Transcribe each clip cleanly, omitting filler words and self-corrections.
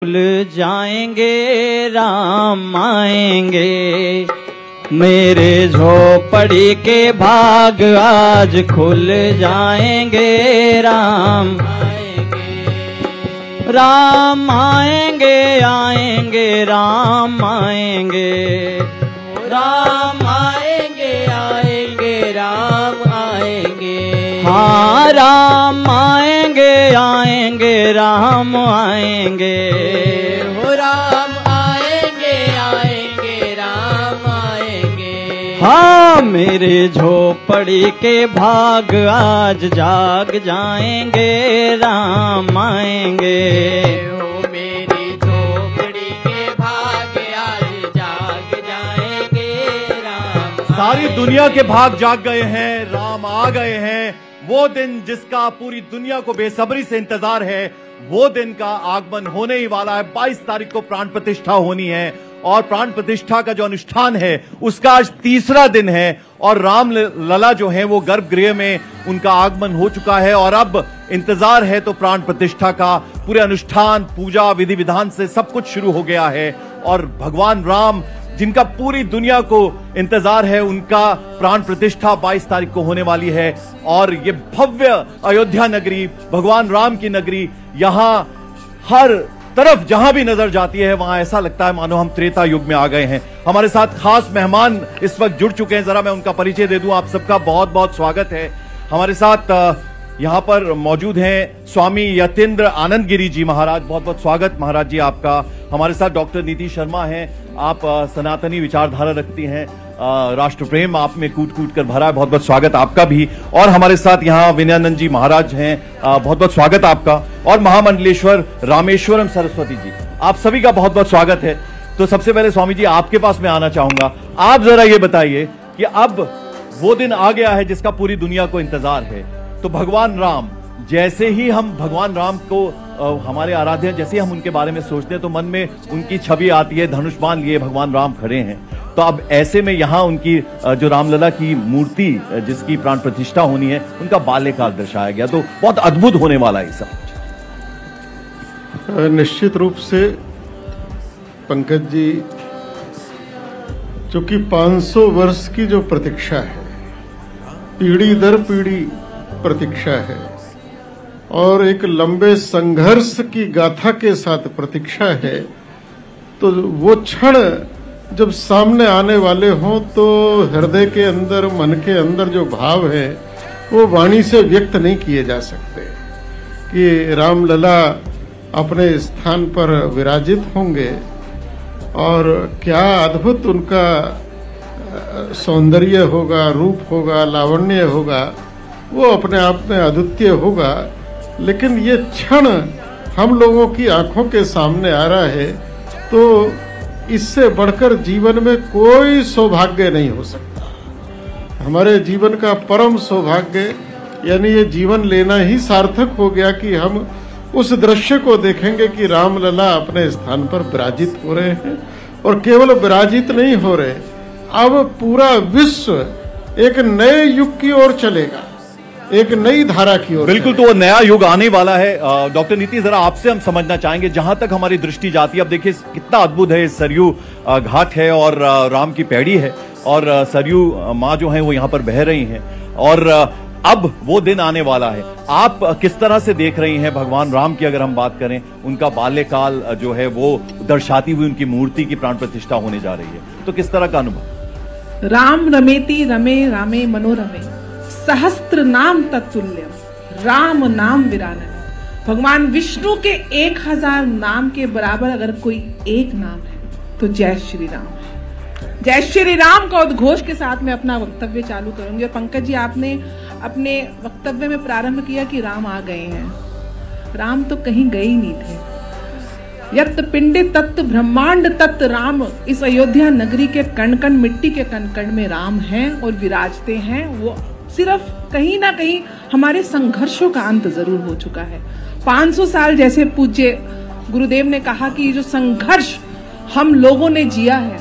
खुल जाएंगे राम आएंगे, मेरे झोपड़ी के भाग आज खुल जाएंगे राम आएंगे। राम आएंगे आएंगे राम आएंगे, राम आएंगे आएंगे राम आएंगे। हाँ राम आएंगे आएंगे राम आएंगे, हो राम आएंगे आएंगे राम आएंगे। हाँ मेरे झोपड़ी के भाग आज जाग जाएंगे राम आएंगे, हो मेरी झोपड़ी के भाग आज जाग जाएंगे राम। सारी दुनिया के भाग जाग गए हैं, राम आ गए हैं। वो दिन जिसका पूरी दुनिया को बेसब्री से इंतजार है, वो दिन का आगमन होने ही वाला है। 22 तारीख को प्राण प्रतिष्ठा होनी है और प्राण प्रतिष्ठा का जो अनुष्ठान है उसका आज तीसरा दिन है और राम लला जो है वो गर्भगृह में उनका आगमन हो चुका है और अब इंतजार है तो प्राण प्रतिष्ठा का। पूरे अनुष्ठान, पूजा, विधि विधान से सब कुछ शुरू हो गया है और भगवान राम जिनका पूरी दुनिया को इंतजार है, उनका प्राण प्रतिष्ठा 22 तारीख को होने वाली है। और ये भव्य अयोध्या नगरी, भगवान राम की नगरी, यहां हर तरफ जहां भी नजर जाती है वहां ऐसा लगता है मानो हम त्रेता युग में आ गए हैं। हमारे साथ खास मेहमान इस वक्त जुड़ चुके हैं, जरा मैं उनका परिचय दे दूं। आप सबका बहुत बहुत स्वागत है। हमारे साथ यहाँ पर मौजूद हैं स्वामी यतीन्द्र आनंद गिरी जी महाराज, बहुत बहुत स्वागत महाराज जी आपका। हमारे साथ डॉक्टर नीति शर्मा हैं, आप सनातनी विचारधारा रखती हैं, राष्ट्र प्रेम आप में कूट कूट कर भरा है, बहुत बहुत स्वागत आपका भी। और हमारे साथ यहाँ विनयानंद जी महाराज हैं, बहुत बहुत स्वागत आपका। और महामंडलेश्वर रामेश्वरम सरस्वती जी, आप सभी का बहुत बहुत स्वागत है। तो सबसे पहले स्वामी जी आपके पास मैं आना चाहूंगा, आप जरा ये बताइए कि अब वो दिन आ गया है जिसका पूरी दुनिया को इंतजार है। तो भगवान राम, जैसे ही हम भगवान राम को हमारे आराध्य, जैसे ही हम उनके बारे में सोचते हैं तो मन में उनकी छवि आती है, धनुष्मान लिए भगवान राम खड़े हैं। तो अब ऐसे में यहाँ उनकी जो रामलला की मूर्ति जिसकी प्राण प्रतिष्ठा होनी है, उनका बाल्यकाल दर्शाया गया, तो बहुत अद्भुत होने वाला है सब। निश्चित रूप से पंकज जी, चूंकि 500 वर्ष की जो प्रतीक्षा है, पीढ़ी दर पीढ़ी प्रतीक्षा है और एक लंबे संघर्ष की गाथा के साथ प्रतीक्षा है, तो वो क्षण जब सामने आने वाले हों तो हृदय के अंदर, मन के अंदर जो भाव है वो वाणी से व्यक्त नहीं किए जा सकते कि रामलला अपने स्थान पर विराजित होंगे और क्या अद्भुत उनका सौंदर्य होगा, रूप होगा, लावण्य होगा, वो अपने आप में अद्वितीय होगा। लेकिन ये क्षण हम लोगों की आंखों के सामने आ रहा है, तो इससे बढ़कर जीवन में कोई सौभाग्य नहीं हो सकता। हमारे जीवन का परम सौभाग्य, यानी ये जीवन लेना ही सार्थक हो गया कि हम उस दृश्य को देखेंगे कि रामलला अपने स्थान पर विराजित हो रहे हैं। और केवल विराजित नहीं हो रहे, अब पूरा विश्व एक नए युग की ओर चलेगा, एक नई धारा की ओर। बिल्कुल, तो वो नया युग आने वाला है। डॉक्टर नीति, जरा आपसे हम समझना चाहेंगे, जहां तक हमारी दृष्टि जाती है, अब देखिए कितना अद्भुत है, सरयू घाट है और राम की पैड़ी है और सरयू माँ जो है वो यहाँ पर बह रही हैं और अब वो दिन आने वाला है। आप किस तरह से देख रही हैं भगवान राम की, अगर हम बात करें, उनका बाल्यकाल जो है वो दर्शाती हुई उनकी मूर्ति की प्राण प्रतिष्ठा होने जा रही है, तो किस तरह का अनुभव? राम रमेति रमे रामे मनोरमे, सहस्त्र नाम तत्तुल्यम, राम नाम विरानने। भगवान विष्णु के 1000 नाम के बराबर अगर कोई एक नाम है तो जय श्री राम है। जय श्री राम का उद्घोष के साथ मैं अपना वक्तव्य चालू करूंगी। और पंकज जी, आपने अपने वक्तव्य में प्रारंभ किया कि राम आ गए हैं। राम तो कहीं गए ही नहीं थे। यत् पिंडे तत् ब्रह्मांड तत् राम, इस अयोध्या नगरी के कण कण, मिट्टी के कण कण में राम हैं और विराजते हैं। वो सिर्फ कहीं ना कहीं हमारे संघर्षों का अंत जरूर हो चुका है। 500 साल, जैसे पूज्य गुरुदेव ने कहा कि जो संघर्ष हम लोगों ने जिया है,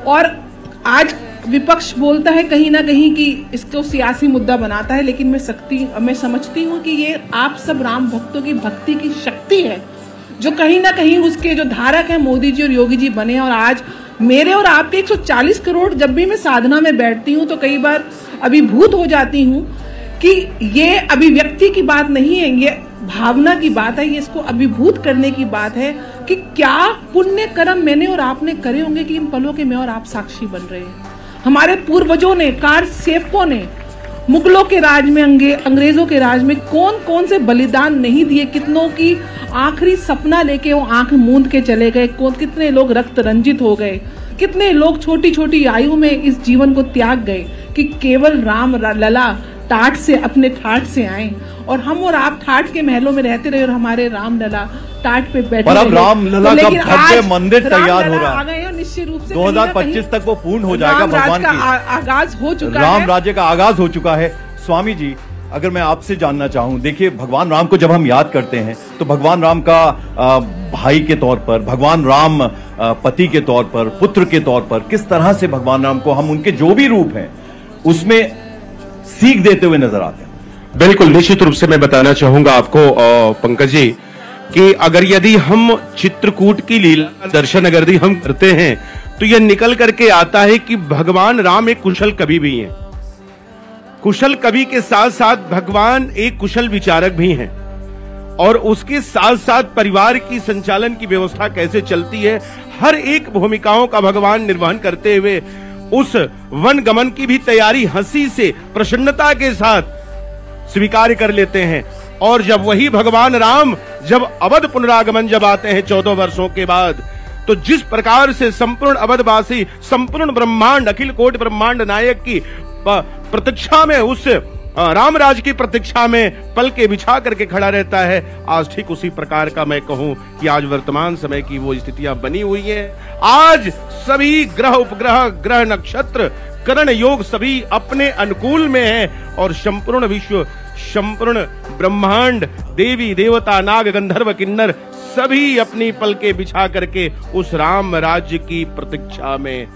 और आज विपक्ष बोलता है कहीं ना कहीं कि इसको सियासी मुद्दा बनाता है, लेकिन मैं समझती हूँ कि ये आप सब राम भक्तों की भक्ति की शक्ति है जो कहीं ना कहीं उसके जो धारक है मोदी जी और योगी जी बने। और आज मेरे और आपके 140 करोड़, जब भी मैं साधना में बैठती हूँ तो कई बार अभिभूत हो जाती हूँ कि ये अभिव्यक्ति की बात नहीं है, ये भावना की बात है, ये इसको अभिभूत करने की बात है कि क्या पुण्य कर्म मैंने और आपने करे होंगे कि इन पलों के मैं और आप साक्षी बन रहे हैं। हमारे पूर्वजों ने, कार सेवकों ने मुगलों के राज में, अंग्रेजों के राज में कौन कौन से बलिदान नहीं दिए, कितनों की आखिरी सपना लेके वो आंख मूंद के चले गए, कितने लोग रक्त रंजित हो गए, कितने लोग छोटी छोटी आयु में इस जीवन को त्याग गए कि केवल राम लला टाट से, अपने ठाट से आए। और हम और आप ठाट के महलों में रहते रहे और हमारे राम लला टाट पे बैठे। पर अब राम लला का भव्य मंदिर तैयार हो रहा है, निश्चित रूप से 2025 तक वो पूर्ण हो जाएगा। भगवान का आगाज हो चुका है, राम राज्य का आगाज हो चुका है। स्वामी जी, अगर मैं आपसे जानना चाहूं, देखिए भगवान राम को जब हम याद करते हैं तो भगवान राम का भाई के तौर पर, भगवान राम पति के तौर पर, पुत्र के तौर पर, किस तरह से भगवान राम को हम उनके जो भी रूप हैं उसमें सीख देते हुए नजर आते हैं। बिल्कुल, निश्चित रूप से मैं बताना चाहूंगा आपको पंकज जी कि अगर यदि हम चित्रकूट की लीला दर्शन अगर यदि हम करते हैं तो यह निकल करके आता है कि भगवान राम एक कुशल कवि भी हैं। कुशल कवि के साथ साथ भगवान एक कुशल विचारक भी हैं, और उसके साथ साथ परिवार की संचालन की व्यवस्था कैसे चलती है, हर एक भूमिकाओं का भगवान निर्वहन करते हुए उस वन गमन की भी तैयारी हंसी से, प्रसन्नता के साथ स्वीकार कर लेते हैं। और जब वही भगवान राम जब अवध पुनरागमन जब आते हैं 14 वर्षों के बाद, तो जिस प्रकार से संपूर्ण अवधवासी, संपूर्ण ब्रह्मांड, अखिल कोटि ब्रह्मांड नायक की प्रतीक्षा में, उस रामराज की प्रतीक्षा में पल के बिछा करके खड़ा रहता है, आज ठीक उसी प्रकार का मैं कहूं कि आज वर्तमान समय की वो स्थितियां बनी हुई हैं। आज सभी ग्रह, उपग्रह, ग्रह, नक्षत्र, करण योग सभी अपने अनुकूल में हैं, और संपूर्ण विश्व, संपूर्ण ब्रह्मांड, देवी देवता, नाग, गंधर्व, किन्नर सभी अपनी पलके बिछा करके उस राम राज्य की प्रतीक्षा में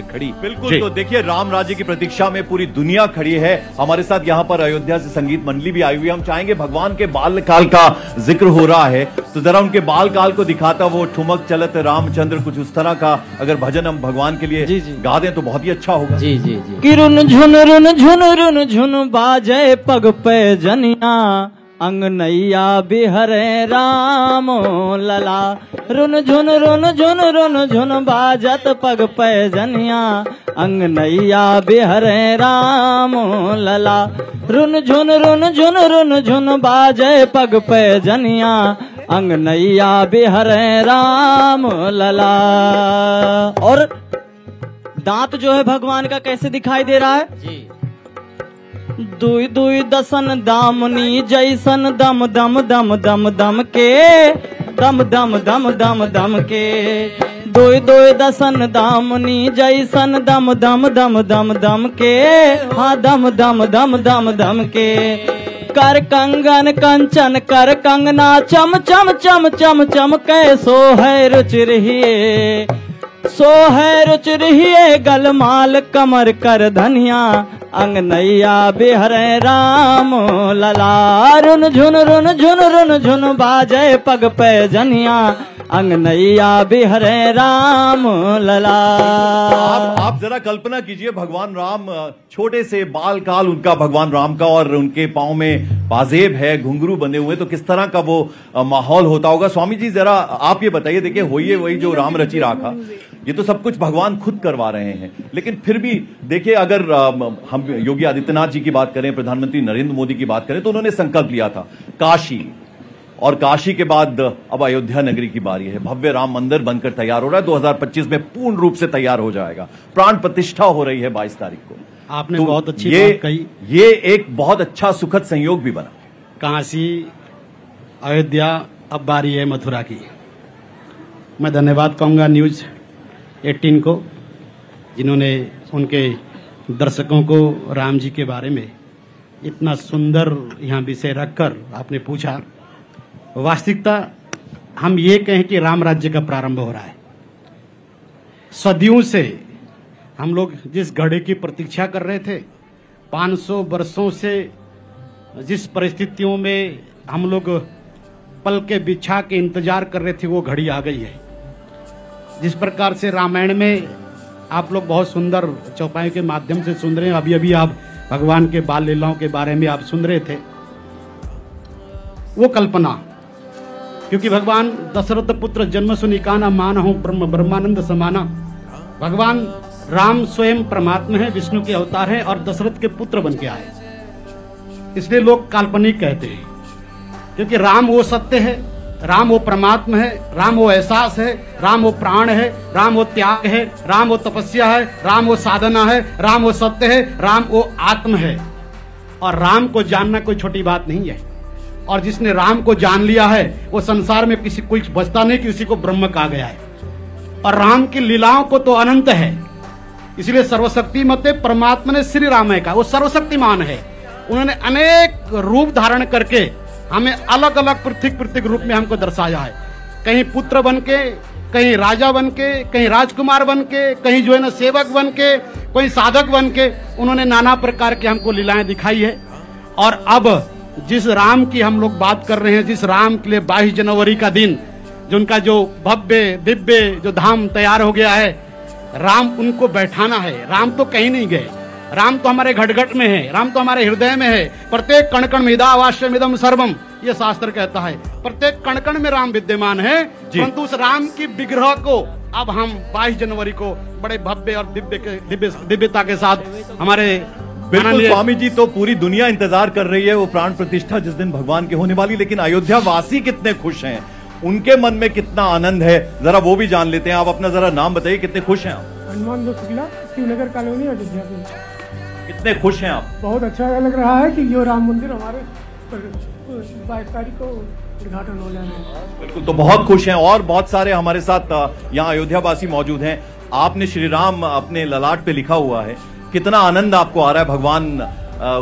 खड़ी। बिल्कुल, तो देखिए राम राज्य की प्रतीक्षा में पूरी दुनिया खड़ी है। हमारे साथ यहाँ पर अयोध्या से संगीत मंडली भी आई हुई है। हम चाहेंगे, भगवान के बाल काल का जिक्र हो रहा है तो जरा उनके बाल काल को दिखाता वो ठुमक चलत रामचंद्र, कुछ उस तरह का अगर भजन हम भगवान के लिए गा दें तो बहुत ही अच्छा होगा। जी जी जी। कि रुन झुन रुन झुन रुन झुन बाजे पग पे जनिया, अंगनैया बिहरे राम लला। रुन झुन रुन झुन बाजत पग पे जनिया, अंगनैया बिहरे राम लला। रुन झुन रुन बाजे पग पे जनिया, अंगनैया बिहरे राम लला। और दांत जो है भगवान का कैसे दिखाई दे रहा है जी। दुई दुई दसन दामनी जैसन, दम दम दम दम दम के, दम दम दम दम दम के। दुई दुई दसन दामनी जैसन, दम दम दम दम दम के, हाँ दम दम दम दम दम के। कर कंगन कंचन कर कंगना, चम चम चम चम चम के। सो है रुच रहिए, सो है रुच रहिए, गलमाल कमर कर धनिया, अंगनैया बिहरे राम लला। रुन झुन झुन बाजे पग पे जनिया, अंगनैया बिहरे राम लला। आप जरा कल्पना कीजिए, भगवान राम, छोटे से बाल काल उनका भगवान राम का, और उनके पांव में पाजेब है, घुंघरू बंधे हुए, तो किस तरह का वो माहौल होता होगा। स्वामी जी जरा आप ये बताइए, देखिए होइए वही जो राम रचि राखा, ये तो सब कुछ भगवान खुद करवा रहे हैं, लेकिन फिर भी देखिए अगर हम योगी आदित्यनाथ जी की बात करें, प्रधानमंत्री नरेंद्र मोदी की बात करें, तो उन्होंने संकल्प लिया था काशी, और काशी के बाद अब अयोध्या नगरी की बारी है। भव्य राम मंदिर बनकर तैयार हो रहा है, 2025 में पूर्ण रूप से तैयार हो जाएगा। प्राण प्रतिष्ठा हो रही है 22 तारीख को। आपने तो बहुत अच्छी बात कही। ये एक बहुत अच्छा सुखद संयोग भी बना। काशी, अयोध्या, अब बारी है मथुरा की। मैं धन्यवाद कहूंगा न्यूज 18 को, जिन्होंने उनके दर्शकों को राम जी के बारे में इतना सुंदर यहाँ विषय रखकर आपने पूछा। वास्तविकता हम ये कहें कि राम राज्य का प्रारंभ हो रहा है। सदियों से हम लोग जिस घड़ी की प्रतीक्षा कर रहे थे, 500 वर्षों से जिस परिस्थितियों में हम लोग पल के बिछा के इंतजार कर रहे थे वो घड़ी आ गई है। जिस प्रकार से रामायण में आप लोग बहुत सुंदर चौपाई के माध्यम से सुन रहे हैं, अभी अभी आप भगवान के बाल लीलाओं के बारे में आप सुन रहे थे, वो कल्पना, क्योंकि भगवान दशरथ पुत्र जन्म सुनिकाना मान हो ब्रह्मानंद समाना, भगवान राम स्वयं परमात्मा है, विष्णु के अवतार है और दशरथ के पुत्र बन के आए, इसलिए लोग काल्पनिक कहते हैं। क्योंकि राम वो सत्य है, राम वो परमात्मा है, राम वो एहसास है, राम वो प्राण है, राम वो त्याग है, राम वो तपस्या है, राम वो साधना है, राम वो सत्य है, राम वो आत्म है। और राम को जानना कोई छोटी बात नहीं है। और जिसने राम को जान लिया है वो संसार में किसी कोई बचता नहीं, किसी को ब्रह्म कहा गया है। और राम की लीलाओं को तो अनंत है, इसलिए सर्वशक्ति मते परमात्मा ने श्री राम है कहा, वो सर्वशक्तिमान है। उन्होंने अनेक रूप धारण करके हमें अलग अलग पृथक रूप में हमको दर्शाया है। कहीं पुत्र बन के, कहीं राजा बन के, कहीं राजकुमार बन के, कहीं जो है ना सेवक बन के, कोई साधक बन के, उन्होंने नाना प्रकार की हमको लीलाएं दिखाई है। और अब जिस राम की हम लोग बात कर रहे हैं, जिस राम के लिए 22 जनवरी का दिन जो उनका जो भव्य दिव्य जो धाम तैयार हो गया है, राम उनको बैठाना है। राम तो कहीं नहीं गए, राम तो हमारे घट घट में है, राम तो हमारे हृदय में है। प्रत्येक कण कण में इदावास्यम इदम सर्वम, ये शास्त्र कहता है। प्रत्येक कण कण में राम विद्यमान है, परंतु उस राम की विग्रह को अब हम 22 जनवरी को बड़े भव्य और दिव्यता के साथ हमारे बिल्कुल स्वामी जी, तो पूरी दुनिया इंतजार कर रही है वो प्राण प्रतिष्ठा जिस दिन भगवान की होने वाली, लेकिन अयोध्या वासी कितने खुश हैं, उनके मन में कितना आनंद है, जरा वो भी जान लेते हैं। आप अपना जरा नाम बताइए, कितने खुश हैं आप? हनुमान दो शुक्ला, शिवनगर कॉलोनी, अयोध्या में। कितने खुश हैं आप? बहुत अच्छा लग रहा है कि ये राम मंदिर हमारे 22 तारीख को उद्घाटन हो जाना है। बिल्कुल, तो बहुत खुश हैं। और बहुत सारे हमारे साथ यहाँ अयोध्या वासी मौजूद हैं। आपने श्री राम अपने ललाट पे लिखा हुआ है, कितना आनंद आपको आ रहा है? भगवान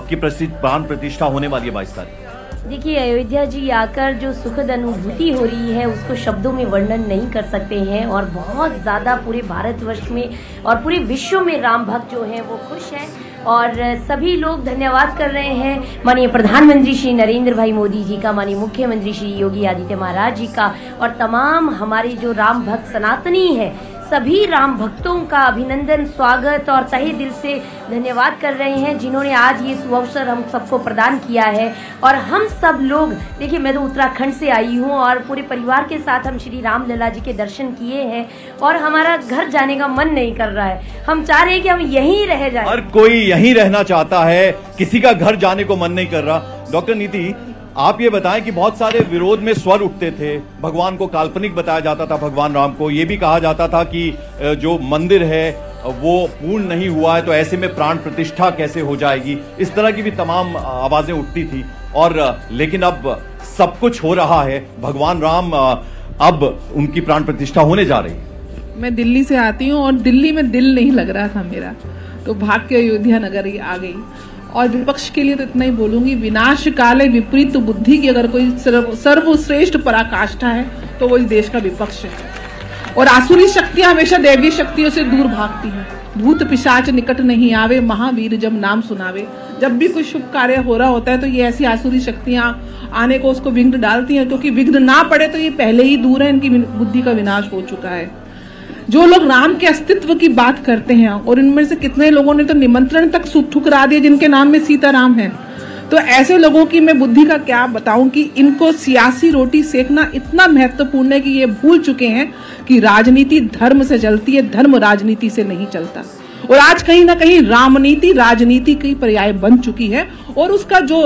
की प्राण प्रतिष्ठा होने वाली है 22 तारीख। देखिए, अयोध्या जी आकर जो सुखद अनुभूति हो रही है उसको शब्दों में वर्णन नहीं कर सकते हैं। और बहुत ज़्यादा पूरे भारतवर्ष में और पूरे विश्व में राम भक्त जो हैं वो खुश हैं और सभी लोग धन्यवाद कर रहे हैं माननीय प्रधानमंत्री श्री नरेंद्र भाई मोदी जी का, माननीय मुख्यमंत्री श्री योगी आदित्य महाराज जी का और तमाम हमारे जो राम भक्त सनातनी है सभी राम भक्तों का अभिनंदन, स्वागत और तहे दिल से धन्यवाद कर रहे हैं जिन्होंने आज ये सुअवसर हम सबको प्रदान किया है। और हम सब लोग, देखिए मैं तो उत्तराखंड से आई हूँ और पूरे परिवार के साथ हम श्री राम लला जी के दर्शन किए हैं और हमारा घर जाने का मन नहीं कर रहा है। हम चाह रहे हैं कि हम यहीं रह जाएं। हर कोई यहीं रहना चाहता है, किसी का घर जाने को मन नहीं कर रहा। डॉक्टर नीति, आप ये बताएं कि बहुत सारे विरोध में स्वर उठते थे, भगवान को काल्पनिक बताया जाता था, भगवान राम को ये भी कहा जाता था कि जो मंदिर है वो पूर्ण नहीं हुआ है, तो ऐसे में प्राण प्रतिष्ठा कैसे हो जाएगी, इस तरह की भी तमाम आवाजें उठती थी। और लेकिन अब सब कुछ हो रहा है, भगवान राम अब उनकी प्राण प्रतिष्ठा होने जा रही है। मैं दिल्ली से आती हूँ और दिल्ली में दिल नहीं लग रहा था मेरा, तो भाग के अयोध्या नगर ही आ गई। और विपक्ष के लिए तो इतना ही बोलूंगी, विनाश काले विपरीत बुद्धि की अगर कोई सर्वश्रेष्ठ पराकाष्ठा है तो वो इस देश का विपक्ष है। और आसुरी शक्तियां हमेशा दैवीय शक्तियों से दूर भागती हैं। भूत पिशाच निकट नहीं आवे, महावीर जब नाम सुनावे। जब भी कोई शुभ कार्य हो रहा होता है तो ये ऐसी आसुरी शक्तियां आने को उसको विघ्न डालती हैं, क्योंकि विघ्न ना पड़े तो ये पहले ही दूर है, इनकी बुद्धि का विनाश हो चुका है। जो लोग राम के अस्तित्व की बात करते हैं, और इनमें से कितने लोगों ने तो निमंत्रण तक ठुकरा दिए जिनके नाम में सीताराम है, तो ऐसे लोगों की मैं बुद्धि का क्या बताऊं कि इनको सियासी रोटी सेकना इतना महत्वपूर्ण है कि ये भूल चुके हैं कि राजनीति धर्म से चलती है, धर्म राजनीति से नहीं चलता। और आज कहीं ना कहीं रामनीति राजनीति की पर्याय बन चुकी है और उसका जो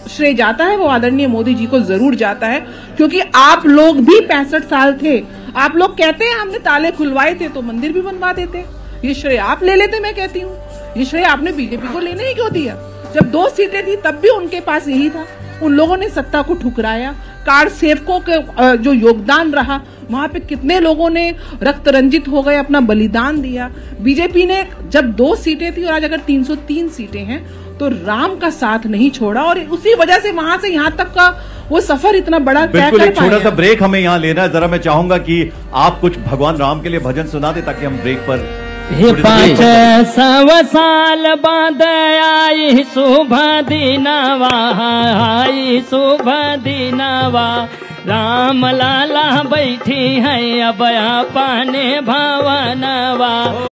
श्रेय जाता है वो आदरणीय मोदी जी को जरूर जाता है, क्योंकि आप लोग भी 65 साल थे। आप लोग कहते हैं हमने ताले खुलवाए थे तो मंदिर भी बनवा देते, ये श्रेय आप ले लेते। मैं कहती हूँ ये श्रेय आपने बीजेपी को लेने ही क्यों दिया? जब 2 सीटें थी तब भी उनके पास यही था, उन लोगों ने सत्ता को ठुकराया। कार्ड सेवकों के जो योगदान रहा, वहां पे कितने लोगों ने रक्त रंजित हो गए, अपना बलिदान दिया। बीजेपी ने जब 2 सीटें थी और आज अगर 303 सीटें हैं तो राम का साथ नहीं छोड़ा, और उसी वजह से वहां से यहाँ तक का वो सफर इतना बड़ा तय कर पाए। एक छोटा सा ब्रेक हमें यहाँ लेना है, जरा मैं चाहूंगा कि आप कुछ भगवान राम के लिए भजन सुना दे ताकि हम ब्रेक पर। 500 साल बाद आई शुभ दिनवा, आई शुभ दिनवा, राम लाला बैठी है अब अपने भवनवा।